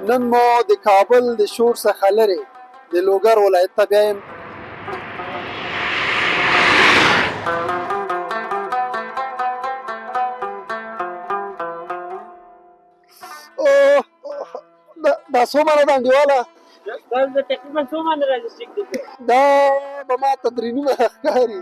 نن مو د کابل د شور څخه لرې د لوګر ولایت ته بیایم. دا څومره ده انډیواله؟ دا تقریبا څومره راجسټیک دی؟ دا به ما ته 3 نیمه ښکاري.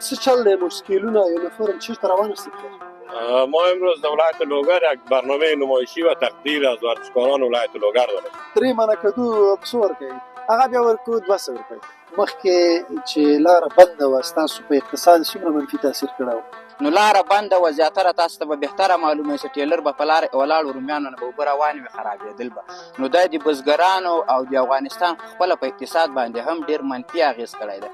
څه چل دی؟ موټرسایکلونه یونیفرم چېرته روانه شئ؟ ما امروز در ولایت لوگر یک برنامه نمایشی و تقدیر از ورزشکاران ولایت لوگر داریم. 3 منه کدو په څو ورکوي؟ هغه بیا ورکو 200 ورکوي. مخکې چې لاره بنده وه ستاسو په اقتصاد څومره منفي تاثیر کړی و؟ نو لاره بنده وه، زیاتره تاسو ته به بهتره معلومه وي چې ټیلر به په لاره ولاړ و، رومیانو نه به اوبه روانې وي، خرابېدل به. نو دا د بزګرانو او د افغانستان خپله په اقتصاد باندې هم ډېر منفي اغېز کړی دی.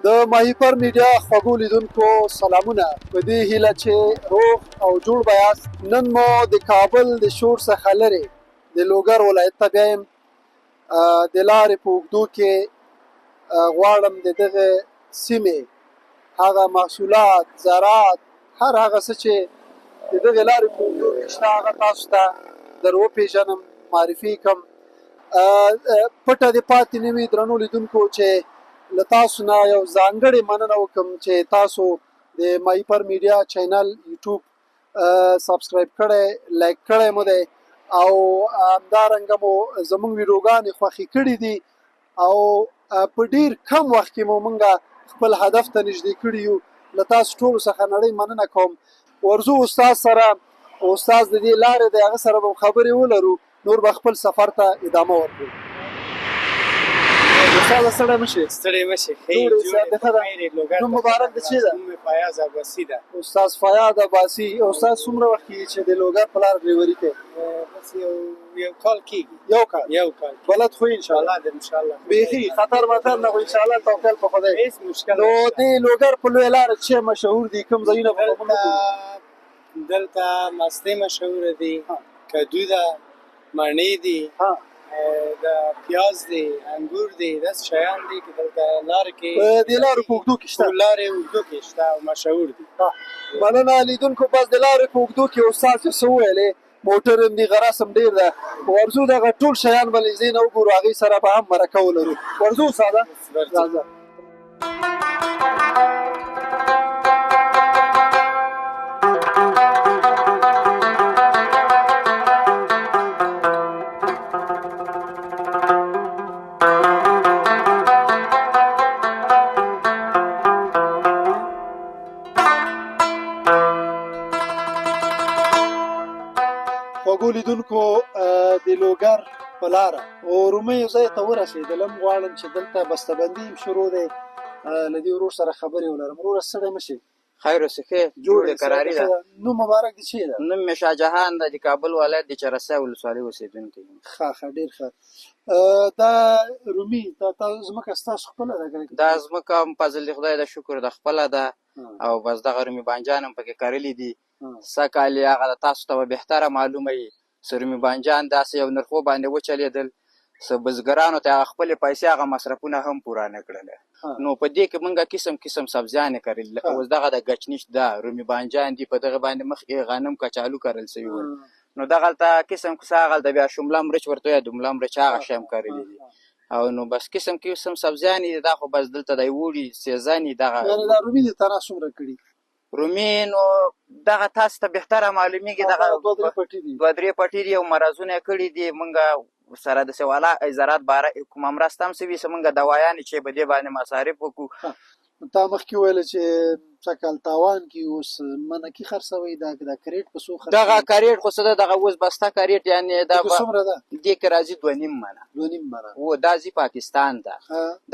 د ماهیپر میډیا خوږو لیدونکو سلامونه، په دې هیله چې روغ او جوړ به یاست. نن مو د کابل د شور څخه لرې د لوګر ولایت ته بیایم. د لارې په اوږدو کې غواړم د دغه سیمې هغه محصولات، زراعت، هر هغه څه چې د دغې لارې په اوږدو کې شته هغه تاسو ته در وپېژنم، معرفي کړم. پټه دې پاتې نه وي درنو لیدونکو چې له تاسو نه یو ځانګړې مننه وکړم چې تاسو د ماهیپر میډیا چینل یوټیوب سبسکرایب کړی، لایک کړی مو دی او همدارنګه مو زموږ ویډیوګانې خوښې کړي دي او په ډېر کم وخت کې مو موږ خپل هدف ته نږدې کړي یو. له تاسو ټولو څخه نړۍ مننه کوم. ورځو استاد سره، استاد د دې لارې د هغه سره به خبرې ولرو، نور به خپل سفر ته ادامه ورکړو. استاد ستړی مه شئ. ستړی مه شئ. نوم مبارک د چی ده؟ نوم مې فیاض عباسي ده. استاد فیاض عباسي. استاد څومره وخت کېږي چې د لوګر په لاره ډریوري کوي؟ بس یو کال کېږي. یو کال بلد خو انشاءالله بیخي خطر مطر نه خو انشاءالله توکل په خدای. هېڅ مشکل نو د لوګر په لویه لاره څه مشهور دي؟ کوم ځایونه به موږ دلته مستې مشهوره دي، کدو ده، مڼې دي، د پیاز دی، انګور دی، داسې شیان دي چې دلته لارې کې په دې لارو په اوږدو کې شته. لارې اوږدو کې شته او مشهور دي. مننه لیدونکو. بس د لارې په اوږدو کې استاد چې څه وویلې، موټر هم دي، غرس هم ډېر ده. ورځو دغه ټول شیان به له ځای نه وګورو، هغې سره به هم مرکه ولرو. ورځو استاده. راځه. خوږو لیدونکو، د لوګر په لاره رومیو ځای ته ورسېدلم. غواړم چې دلته بسته‌بندي هم شروع دی، له دې ورور سره خبرې ولرم. وروره ستړی مه شې. خیر اوسې، ښې جوړې قراري ده. نوم مبارک د چی ده؟ نوم مې شاه جهان ده، د کابل ولایت د چرسۍ ولسوالۍ اوسېدونکی یم. ښه ډېر ښه. دا رومي دا ځمکه ستاسو خپله ده که؟ دا ځمکه فضل د خدای د شکر د خپله ده او بس دغه رومي بانجان هم پکې کرلي دي. سږ کال یې هغه تاسو ته به بهتره معلومه وي چې رومي بانجان داسې یو نرخو باندې وچلېدل، څه بزګرانو ته هغه خپلې پیسې هغه مصرفونه هم پوره نه کړله. نو په دې کې موږ قسم قسم سبزیانې کرلې. اوس دغه د ګچنیش ده، رومي بانجان دي، په دغه باندې مخکې غنم کچالو کرل سوي ول. نو دغلته قسم قسم هغلته بیا شمله مرچ ورته وایي، دومله مرچ هغه شی هم کرلي دي. او نو بس قسم قسم سبزیانې دي. دا خو بس دلته د اوړي سیزن یې دغه یعنې دا رومي دې تنه څومره کړي؟ رومي نو دغه تاسو ته بهتره معلومیږي، دغه 2-3 پټي دي او مرزونه یې کړي دي. موږ سره داسې والا زراعت باره کومه مرسته هم سوي څه مونږ دوایانې چې په دې باندې مصارف وکړو. تا مخکې ویل چې سږ کال تاوان کې اوس منکي خرڅوئ دا کریټ په څو خرڅوئ؟ دغه کریټ خو څه ده دغه اوس بسته کریټ یعنې دا به څومره ده؟ دې کې راځي 2.5 منه. 2.5 منه و دا ځي پاکستان ته.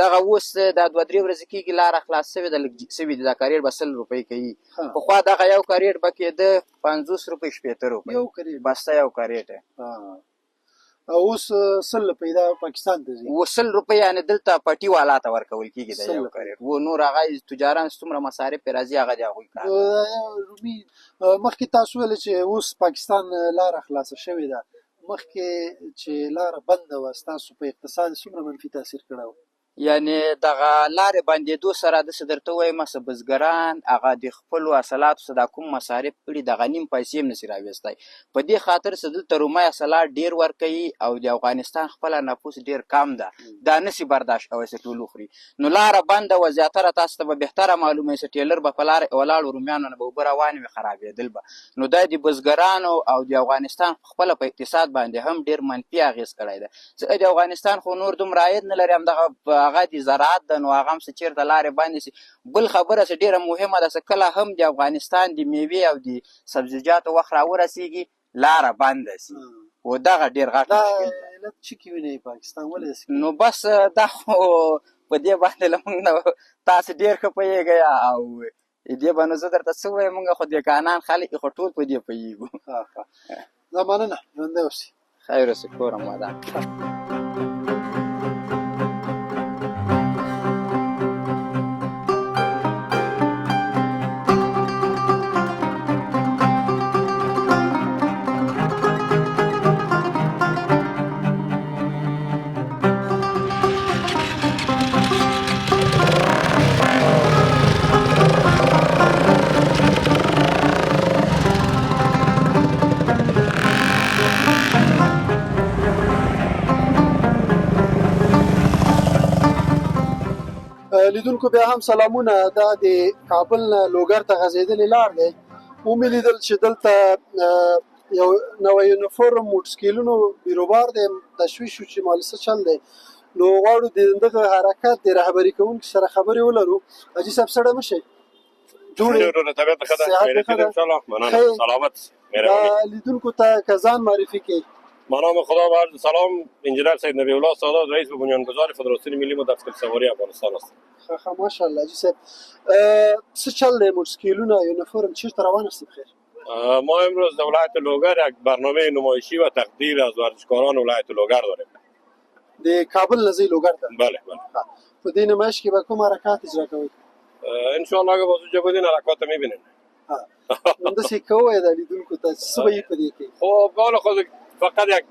دغه اوس دا 2-3 ورځې کېږي لاره خلاص سوې ده لږ سوي دي. دا کریټ به 100 روپۍ کوي. پخوا دغه یو کریټ به کېده 50 روپۍ 60 روپۍ یو کریټ بسته یو کریټ. او اوس 100 روپۍ دا پاکستان ته ځي. و 100 روپۍ یعنې دلته پټي والا ته ورکول کېږي دا یو کریټ. و نور هغه تجاران څومره مصارف پرې راځي هغه د هغوی کار رومي. مخکې تاسو ویل چې اوس پاکستان لاره خلاصه شوې ده، مخکې چې لاره بنده وه ستاسو په اقتصاد څومره منفي تاثیر کړی و؟ یعنې دغه لارې بندېدو سره داسې درته ووایم څه بزګران هغه د خپلو حاصلاتو څخه دا کوم مصارف کړي دغه نیم پیسې هم نشي راویستی. په دې خاطر چې دلته رومي حاصلات ډېر ورکوي او د افغانستان خپله نفوس ډېر کم ده، دا نشي برداشت کولی چې ټول وخوري. نو لاره بنده وه، زیاتره تاسو ته به بهتره معلومه وي چې ټیلر به په لاره ولاړ رومیانو نه به اوبه روانې وي خرابېدل به. نو دا د بزګرانو او د افغانستان خپله په اقتصاد باندې هم ډېر منفي اغېز کړی ده. ځکه د افغانستان خو نور دومره عاید نه لري، همدغه هغه د زراعت ده، نو هغه هم چې چېرته لارې بندې شي. بل خبره چې ډېره مهمه ده چې کله هم د افغانستان د میوې او د سبزیجاتو وخت راورسېږي لاره بنده شي، و دغه ډېر غټ مشکل ده. علت چې کې وینئ پاکستان ولې داسې؟ نو بس دا خو په دې باندې له موږ نه تاسو ډېر ښه پوهېږئ او دې به نو زه درته څه ووایم، موږ خو دهقانان خلک خو ټول په دې پوهېږو. دا مننه، ژوندی اوسئ. خیر اوسې، کور هم ودان. لیدونکو بیا هم سلامونه. دا د کابل نه لوګر ته غځېدلې لار دی. ومې لیدل چې دلته یو نوی یونیفورم موټرسایکلونو بیروبار دی، تشویش شو چې مال څه چل دی. نو غواړو د دغه حرکت د رهبري کوونکي سره خبرې ولرو. حاجي صاحب څه ډول مشئ؟ طبیعت ښه ده، خیریت ده انشاءالله. مننه، سلامت. دا لیدونکو ته که ځان معرفي کړئ. منام خدا و عرض سلام، انجینر سید نبی الله سادات، رئیس بنیانگذار فدراسیون ملی متوسط سواری افغانستان است. ماشاءالله حاجی صاحب، څه چل دی موټرسایکلونه یونیفورم چیرته روان است بخیر؟ ما امروز در ولایت لوگر یک برنامه نمایشی و تقدیر از ورزشکاران ولایت لوگر داریم. د کابل نه ځئ لوګر ته؟ بله بله. په دې نمایش کې به کوم حرکات اجرا کوئ؟ انشاءالله که باز اونجا بودین حرکات میبینین. همداسې کوئ دا لیدونکو ته څه به یې په دې کوي؟ خب بال خود فقط یک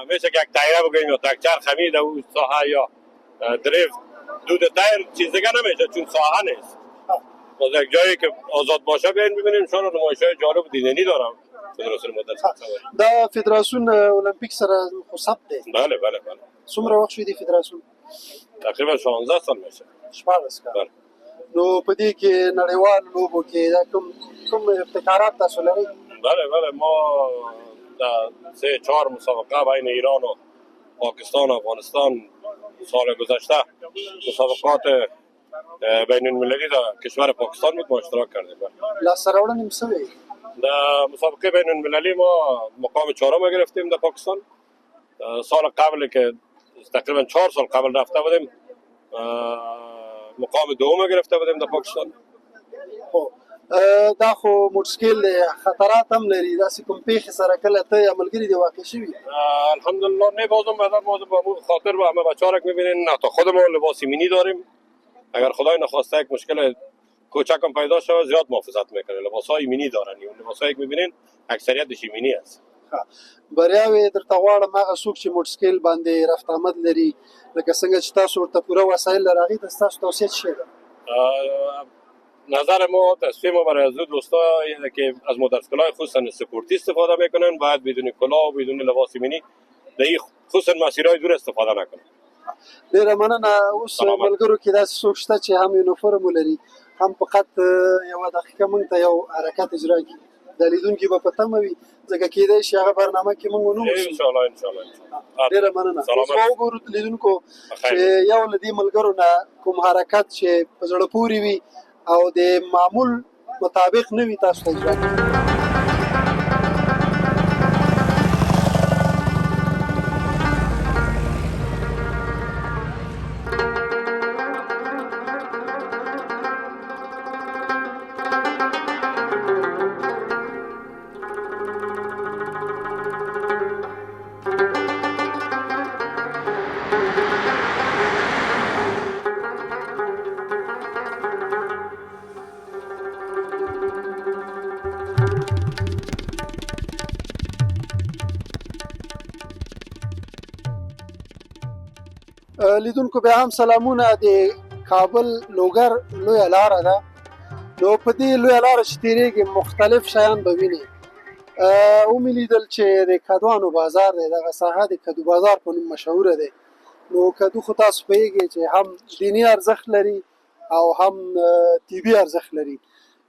میشه که یک تایره بگوییم یا یک چرخمی در اون ساحه یا دریفت دود تایر چیز دیگه نمیشه چون ساحه نیست. باز یک جایی که آزاد باشه بیاین ببینیم. انشاءالله نمایش‌های جالب و دیدنی دارم فدراسیون متوسط سواری. دا فدراسیون المپیک سره خو ثبت دی؟ بله بله بله. څومره وخت شوی دی فدراسیون؟ تقریبا 16 سال میشه. 14 کال. نو په دې کې نړیوال لوبو کې دا کوم ابتکارات تاسو لرئ؟ بله بله، ما در 3-4 مسابقه بین ایران و پاکستان و افغانستان سال گذشته مسابقات بین المللی در کشور پاکستان بود ما اشتراک کردیم. لاسته راوړنې څه وې؟ در مسابقه بین المللی ما مقام 4 گرفتیم در پاکستان. سال قبل که تقریبا 4 سال قبل رفته بودیم مقام 2 گرفته بودیم در پاکستان. خب دا خو موټرسایکل دی، خطرات هم لري. داسې کوم پیښې سره کله ته یا ملګري دې واقع شوي؟ الحمدلله نه، بازم ما به خاطر به همه بچه‌ها که می‌بینین نه تا خودمون لباس مینی داریم. اگر خدای نخواسته یک مشکل کوچک هم پیدا شود زیاد محافظت میکنه. لباس‌های مینی دارن. اون لباسایی که می‌بینین اکثریتش مینی است. بریاوې درته غواړم هغه څوک چې موټرسایکل باندې رفت آمد لري لکه څنګه چې تاسو ورته پوره وسایل لرئ هغې ته ستاسو توصیه څه شی ده؟ نظر ما تصفیه ما برای از دوستا اینه که از موتورسیکل‌های خصوصا سپورتی استفاده میکنن، باید بدون کلاه و بدون لباس مینی در این خصوصا مسیرهای دور استفاده نکنن. ډیره مننه. اوس ملګرو کې داسې څوک شته چې هم یونیفورم ولري هم فقط یوه دقیقه موږ ته یو حرکت اجرا کړي؟ د لیدونکي به په تمه وي ځکه کېدای شي هغه برنامه کې موږ ونه اوسو. ان شاء الله ان شاء الله ډېره مننه. اوس به وګورو لیدونکو چې یو له دې ملګرو نه کوم حرکت چې په زړه پورې وي او د معمول مطابق نه وي تاسو ته اجرا کوي. لیدونکو بیا هم سلامونه. د کابل لوګر لویه لاره ده، نو په دې لویه لاره چې تېرېږي مختلف شیان به وینې. ومې لیدل چې د کدوانو بازار دی، دغه ساحه د کدو بازار په نوم مشهوره دی. نو کدو خو تاسو پوهېږئ چې هم دیني ارزښت لري او هم طبي ارزښت لري.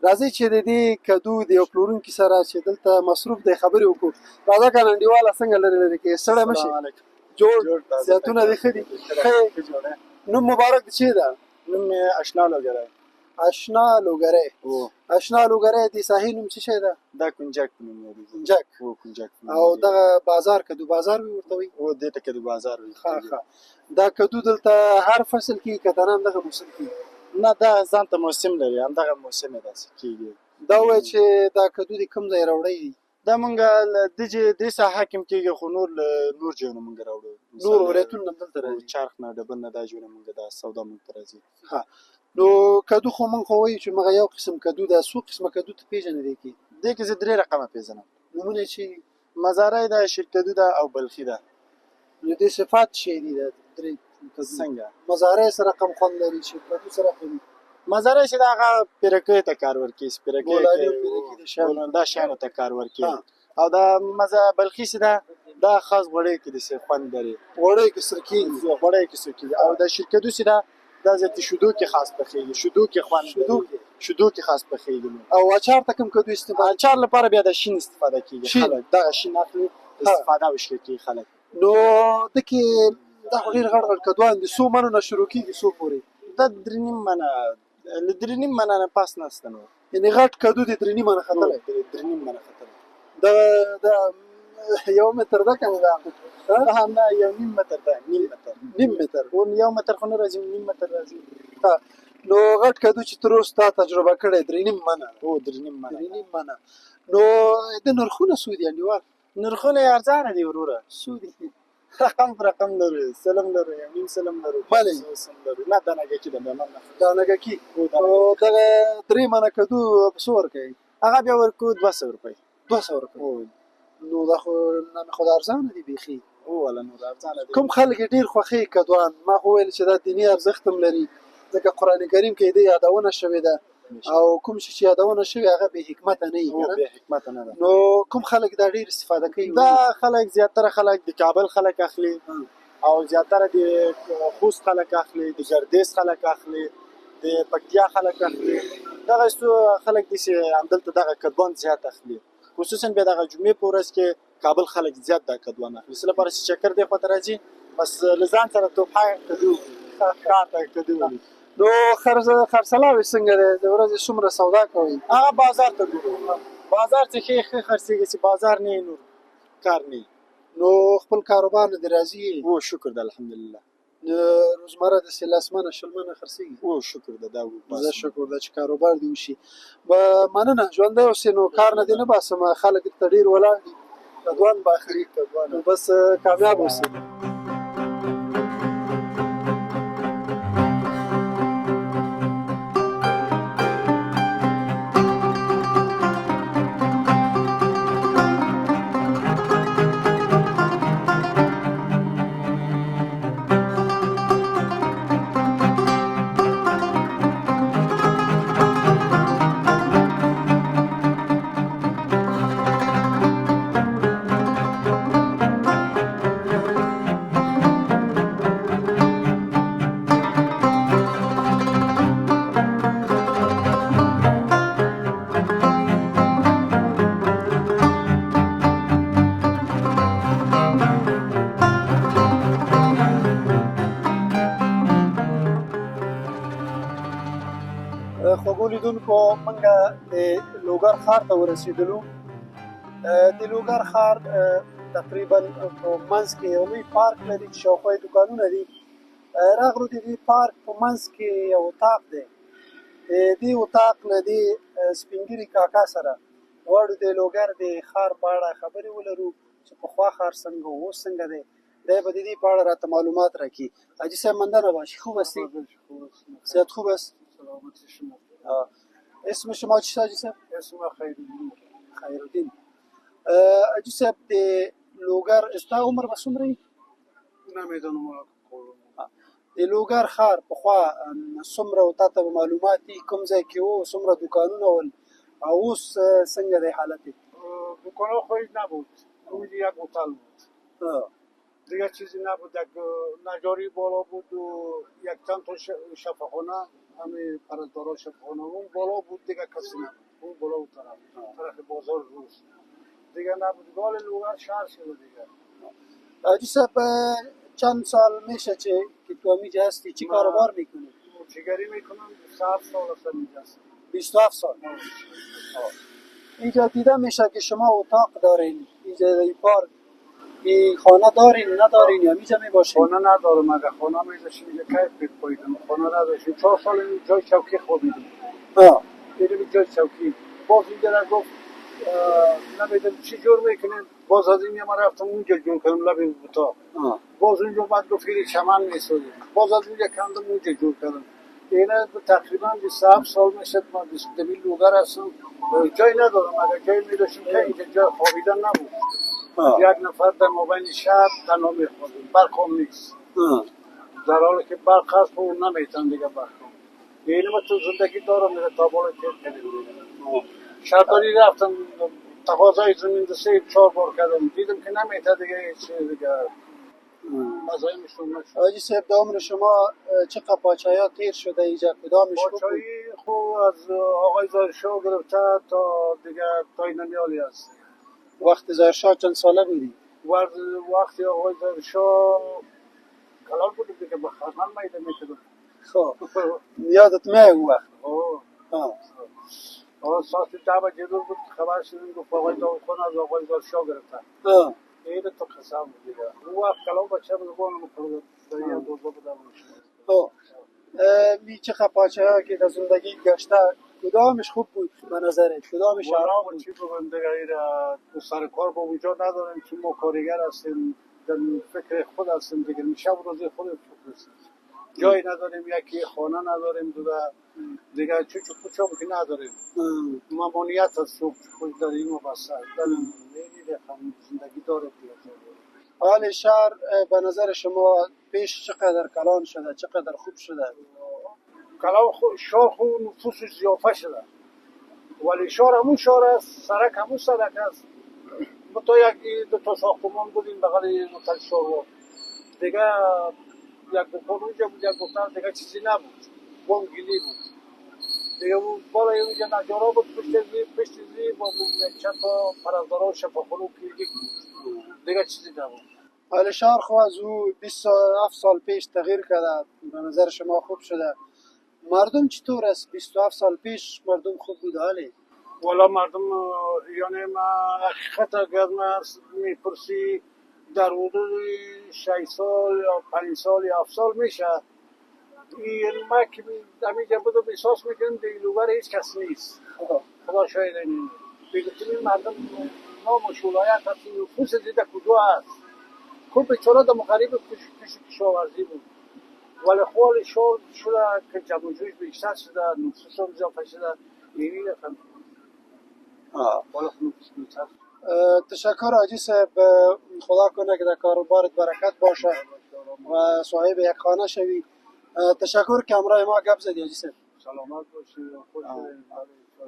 راځئ چې د دې کدو د یو پلورونکي سره چې دلته مصروف دی خبرې وکړو. راځه که انډیواله څنګه لرې لرې کې ستړی مه شي. جوړ زیتونه دې ښه دي. نوم مبارک د چی ده؟ نوم مې اشنا لوګری. اشنا لوګری. اشنا لوګری د ساحې نوم څه شی ده؟ دا کنجک په نوم یادېږي. کنجک. کنجک. او دغه بازار کدو بازار وي ورته وایي؟ دې ته کدو بازار وایي. ښه. دا کدو دلته هر فصل کېږي که دنه همدغه موسم کېږي؟ نه دا ځان ته موسم لري، همدغه موسم یې داسې کېږي. دا وایي چې دا کدو د کوم ځای راوړی دي؟ دا مونږ دې ساحه کې کېږي خو نور ځایونه مونږ راوړو. نور ولایتونه هم دلته راځي؟ چرخ نه ډبل نه دا ځایونه مونږ دا سودا مونږ ته راځي. ښه. نو کدو خو مونږ خو وایو چې مغه یو قسم کدو ده. څو قسمه کدو ته پېژنې دې کې؟ دې کې زه 3 رقمه پېژنم. نومونه چې مزاری ده، شیرکدو ده او بلخي ده. نو دې صفات چې دي د درې کدو څنګه؟ مزاری سره کم خوند لري، شیرکدو سره ښه وي. مزاری چې دا هغه پیرکۍ ته کار ورکوي، سپیرکۍ دا شیانو ته کار ورکوي. او دا بلخي چې ده دا خاص غوړی کې داسې خوند لري. غوړی کې سره کېږي. غوړی کې سره کېږي. او دا شیرکدو چې ده دا زیاتې شیدو کې خاص پخېږي. شیدو کې خوند شیدو کې خاص پخېږي. او اچار ته کوم کدو استفاده؟ اچار لپاره بیا د شین استفاده کېږي. خلک دغه شین اخلي استفاده وشي کوي خلک. نو دکې دا خو ډېر غټ غټ کدوان دي. څو منو نه شروع کېږي څو پورې؟ دا 3.5 منه له 3.5 منه نه پاس نسته نو. یعنې غټ کدو د 3.5 منه ختلی؟ 3.5 منه ختلی. دا 1 متر ده که نه ده؟ نه 1.5 متر ده. نیم متر. 1 متر خو نه راځي، 1.5 متر راځي. نو غټ کدو چې تر اوسه تا تجربه کړی 3.5 منه؟ 3.5 منه. 3.5 منه. نو د نرخونه څو دي انډیوال؟ نرخونه یې ارزانه دي وروره. څو دي؟ رقم پر رقم لرو، سلم لرو، 1.5 سلم لرو، بله لرو. نه دا نګکي ده بیا دا نګکي. او دغه 3 منه کدو په څو ورکوي؟ هغه بیا ورکو 200 روپۍ. 200 روپۍ. نو دا خو خو ارزانه دي بیخي. ولا نور ارزانه دي. کوم خلک ډېر خوښوي کدوان؟ ما خو ویل چې دا دیني ارزښت هم لري ځکه قرآن کریم کې دې یادونه شوې ده او کوم شي چې یادونه شوې هغه بې حکمته نه وي. بې حکمته نه ده. نو کوم خلک دا ډېر استفاده کوي؟ دا خلک زیاتره خلک د کابل خلک اخلي او زیاتره د خوست خلک اخلي، د ګردیز خلک اخلي، د پکتیا خلک اخلي. دغه څو خلک دي چې همدلته دغه کدوان زیات اخلي. خصوصا بیا دغه جمعې په ورځ کې کابل خلک زیات دا کدوان اخلي. څه لپاره چې چکر دی خواته راځي بس له ځان سره توپحه کدو کار ته کدو. نو خرڅلاوې څنګه دی؟ د ورځې څومره سودا کوئ؟ هغه بازار ته ګورو. بازار چې ښه خرڅېږي، چې بازار نه وي نور کار نه وي. نو خپل کاروبار نه دې راضي یې؟ او شکر ده الحمدلله. روزمره داسې لسمنه شلمنه خرڅېږي؟ او شکر ده. دا زه شکر ده چې کاروبار دې وشي. مننه. ژوندی اوسې نو کار نه دې نه باسم. خلک دلته ډېر ولاړ دي کدوان به اخلي. نو بس کامیاب اوسې. خوږو لیدونکو موږ د لوګر ښار ته ورسېدلو. د لوګر ښار تقریبا په منځ کې یو لوی پارک لري چې شاوخوا یې دوکانونه دي. راغلو د دې پارک په منځ کې یو اطاق دی. د دې اطاق له دې سپین ږیري کاکا سره غواړو د لوګر د ښار په اړه خبرې ولرو چې پخوا ښار څنګه و اوس څنګه دی. دی به د دې په اړه راته معلومات راکړي. حاجی صاحب مندنا باشی، خوب هستی؟ صحت خوب است؟ سلامتی شما. اسم شما چیست حاجی صاحب؟ اسم خیرالدین. خیرالدین. حاجی صاحب د لوګر ستا عمر به څومره وي؟ نمیدانم. د لوګر ښار پخوا څومره و تا ته به معلومات دي کوم ځای کې و څومره دوکانونه ول او اوس څنګه دی حالت یې؟ دوکان‌ها خواهی نبود، روی یک هتل بود دیگه، چیزی نبود. یک نجاری بالا بود و یک چند تا شفاخانه، همه پرستارا شفاخانه اون بالا بود دیگه، کسی نبود. اون بالا و طرف بازار روز دیگه نبود. گال لوگر شهر شده دیگه. حاجی صاحب چند سال میشه که تو همینجا هستی؟ چی کاروبار میکنی؟ موچیگری میکنم. 7 سال است اینجا هستم. 27 سال. اینجا دیده میشه که شما اتاق دارین اینجا در پارک. این خانه دارین ندارین یا اینجا میباشین؟ خانه ندارم. اگه خانه میداشیم اینجا کیف میکنیم. خانه نداشتیم. 4 سال این جای چوکی خوابیدیم. دیدیم جای چوکی. باز اینجا گفت نمیدونم چی جور میکنیم. باز از اینجا ما رفتم اونجا جور کنم لب اتاق. باز اونجا بعد گفت که چمن میسازیم. باز از اونجا کندم اونجا جور کردم. اینه تقریبا 27 سال میشد ما در لوگر هستم. جای ندارم. اگه جای میداشیم که اینجا جای خوابیدن نبود. یک نفر در مابین شب تنها میخوردیم. برق هم نیست. در حالی که برق هست اون نمیتن دیگه برق هم. اینه ما تو زندگی دارم میره تا بالا تیر کنیم. شهرداری رفتم تقاضای زمین ده 3-4 بار کردم. دیدم که نمیتن دیگه چه دیگه مزایمشون نشد. حاجی صاحب د عمر شما چه قپاچه‌ها تیر شده اینجا؟ کدامش خوب بود؟ قپاچه‌ای خوب از آقای زاهرشاه گرفته تا دیگه تای نمیالی هست. وقت زاهرشاه چند ساله بودی؟ وقتی آقای زاهرشاه کلال بودیم دیگه به خرمن میده میکردم. خب یادت میاد اون وقت؟ ساعت 10 بجه دور بود خبر شدیم گفت آقای داوودخان از آقای زاهرشاه گرفتن. اینه تو قسم بود دیگه. اون وقت کلال بچه بزرگان مکرد دایی هم دوزا بدم. می چه قپاچه‌ها که در زندگی گشته کدامش خوب بود به نظرت؟ کدامش آرام بود؟ چی بگم دیگه این سر کار با وجود نداریم چون ما کارگر هستیم در فکر خود هستیم دیگه میشه روزی خود فکر هستیم. جای نداریم یکی خانه نداریم دیگه چوچو پوچو که نداریم. ممانیت از صبح خود داریم و بسته داریم. زندگی داره دیگه. حال شهر به نظر شما پیش چقدر کلان شده؟ چقدر خوب شده؟ کلان شهر خوب نفوسش زیافه شده. ولی شهر همون شهر است. سرک همون سرک است. ما تا یکی دو تا ساختمان بودیم بغل هتل شهر دیگه. یک دکان اونجا بود یک دکان دیگه چیزی نبود. بانگیلی بود دیگه. بالای اونجا نجارا بود پشت زی با چند تا پرستارا شفاخانه و کلینیک بود دیگه چیزی نبود. حال شهر خو از او 27 سال پیش تغییر کرده. به نظر شما خوب شده. مردم چطور است؟ 27 سال پیش مردم خوب بود حالی؟ والا مردم یعنی ما حقیقت اگر ما میپرسی در حدود 6 سال یا 5 سال یا 7 سال میشه. این ما که همینجا بودم احساس میکنم در لوگر هیچ کس نیست. خدا شاید این دیگه مردم نام شولایت هست. نفوس دیده کجا هست. خوب بیچاره در مغرب پیش کشاورزی بود. ولی خواهی شده که جمع جوش بیشتر شده. نفوس هم اضافه شده. اینی رفتم ولی نفوس بیشتر. تشکر حاجی صاحب. خدا کنه که در کاروبارت برکت باشه و صاحب یک خانه شوی. تشکر که همراه ما گپ زدی حاجی صاحب. سلامت باشی.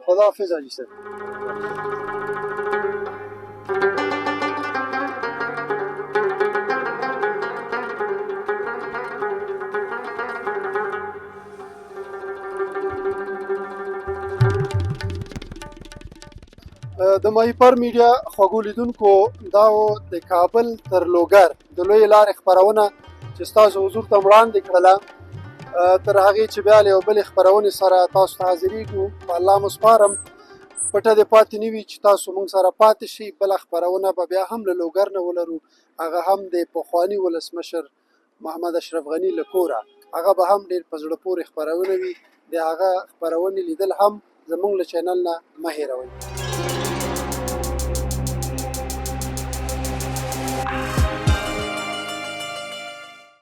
خدا حافظ حاجی صاحب. د ماهیپر میډیا خوږو لیدونکو دا و د کابل تر لوګر د لوی لارې خپرونه چې ستاسو حضور ته وړاندې کړله. تر هغې چې بیا له یو بلې خپرونې سره تاسو ته حاضرېږو په الله مو سپارم پټه دې پاتې نه وي چې تاسو موږ سره پاتې شئ. بله خپرونه به بیا هم له لوګر نه ولرو، هغه هم د پخواني ولسمشر محمد اشرف غني له کوره. هغه به هم ډېر په زړه پورې خپرونه وي. د هغه خپرونې لیدل هم زموږ له چینل نه مه هېروئ.